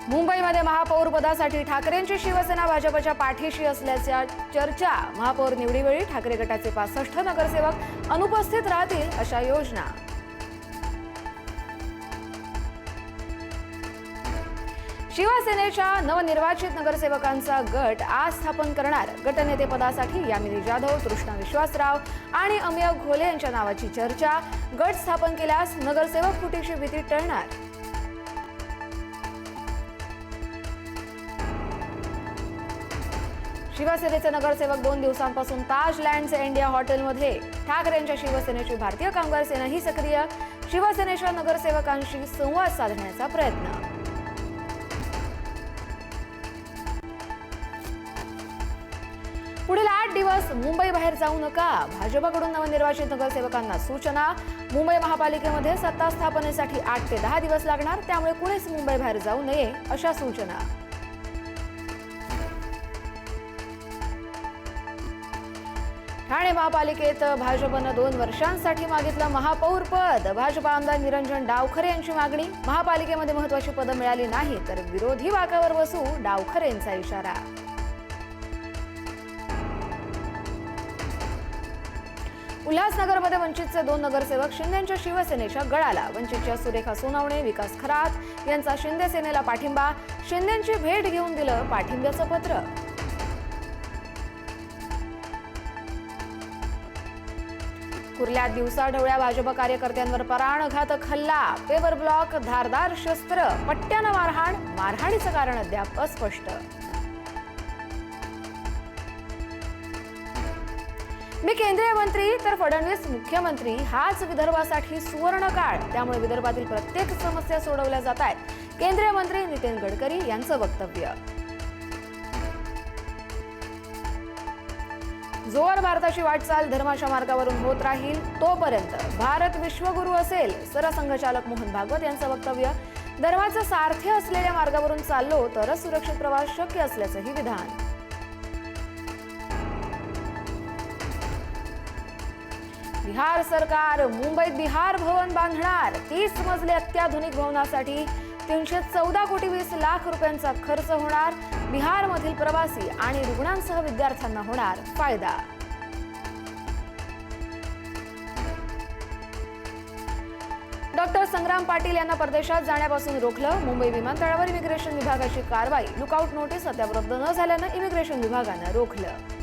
मुंबईमध्ये महापौर पदासाठी ठाकरेंची शिवसेना भाजपच्या पाठीशी असल्याच्या चर्चा। महापौर निवडीवेळी ठाकरे गटाचे 65 नगरसेवक अनुपस्थित राहतील अशा योजना। शिवसेनेच्या नवनिर्वाचित नगरसेवकांचा गट आज स्थापन करणार। गटनेतेपदासाठी यामिनी जाधव, तृष्णा विश्वासराव आणि अमेय घोले यांच्या नावाची चर्चा। गट स्थापन केल्यास नगरसेवक फुटीची भीती टळणार। शिवसेनेचे नगरसेवक 2 दिवसांपासून ताज लँड्स इंडिया हॉटेलमध्ये। ठाकरेंच्या शिवसेनेची भारतीय कामगार सेनाही सक्रिय। शिवसेनेच्या नगरसेवकांशी संवाद साधण्याचा प्रयत्न। पुढील 8 दिवस मुंबई बाहेर जाऊ नका। भाजपकडून नवनिर्वाचित नगरसेवकांना सूचना। मुंबई महापालिकेमध्ये सत्ता स्थापनेसाठी 8 ते 10 दिवस लागणार, त्यामुळे कुणीच मुंबई बाहेर जाऊ नये अशा सूचना। ठाणे महापालिकेत भाजपनं 2 वर्षांसाठी मागितलं महापौर पद। भाजप आमदार निरंजन डावखरे यांची मागणी। महापालिकेमध्ये महत्त्वाची पदं मिळाली नाही तर विरोधी बाकावर बसू, डावखरेंचा इशारा। उल्हासनगरमध्ये वंचितचे 2 नगरसेवक शिंदेच्या शिवसेनेच्या गळाला। वंचितच्या सुरेखा सोनवणे, विकास खरात यांचा शिंदे सेनेला पाठिंबा। शिंदेची भेट घेऊन दिलं पाठिंब्याचं पत्र। कुर्ल्यात दिवसाढवळ्या भाजप कार्यकर्त्यांवर प्राणघातक हल्ला। पेवर ब्लॉक, धारदार शस्त्र, पट्ट्यानं मारहाण। मारहाणीचं कारण अद्याप अस्पष्ट। मी केंद्रीय मंत्री तर फडणवीस मुख्यमंत्री, हाच विदर्भासाठी सुवर्ण काळ, त्यामुळे विदर्भातील प्रत्येक समस्या सोडवल्या जात आहेत। केंद्रीय मंत्री नितीन गडकरी यांचं वक्तव्य। जोर भारताची वाटचाल धर्माच्या मार्गावरून होत राहील तोपर्यंत भारत विश्वगुरू असेल, सरसंघचालक मोहन भागवत यांचं वक्तव्य। धर्माचं सारथ्य असलेल्या मार्गावरून चाललो तरच सुरक्षित प्रवास शक्य असल्याचंही विधान। बिहार सरकार मुंबईत बिहार भवन बांधणार। 30 मजले अत्याधुनिक भवनासाठी 314 कोटी 20 लाख रुपयांचा खर्च होणार। बिहारमधील प्रवासी आणि रुग्णांसह विद्यार्थ्यांना होणार फायदा। डॉक्टर संग्राम पाटील यांना परदेशात जाण्यापासून रोखलं। मुंबई विमानतळावर इमिग्रेशन विभागाची कारवाई। लुकआउट नोटीस अद्याप रद्द न झाल्यानं इमिग्रेशन विभागानं रोखलं।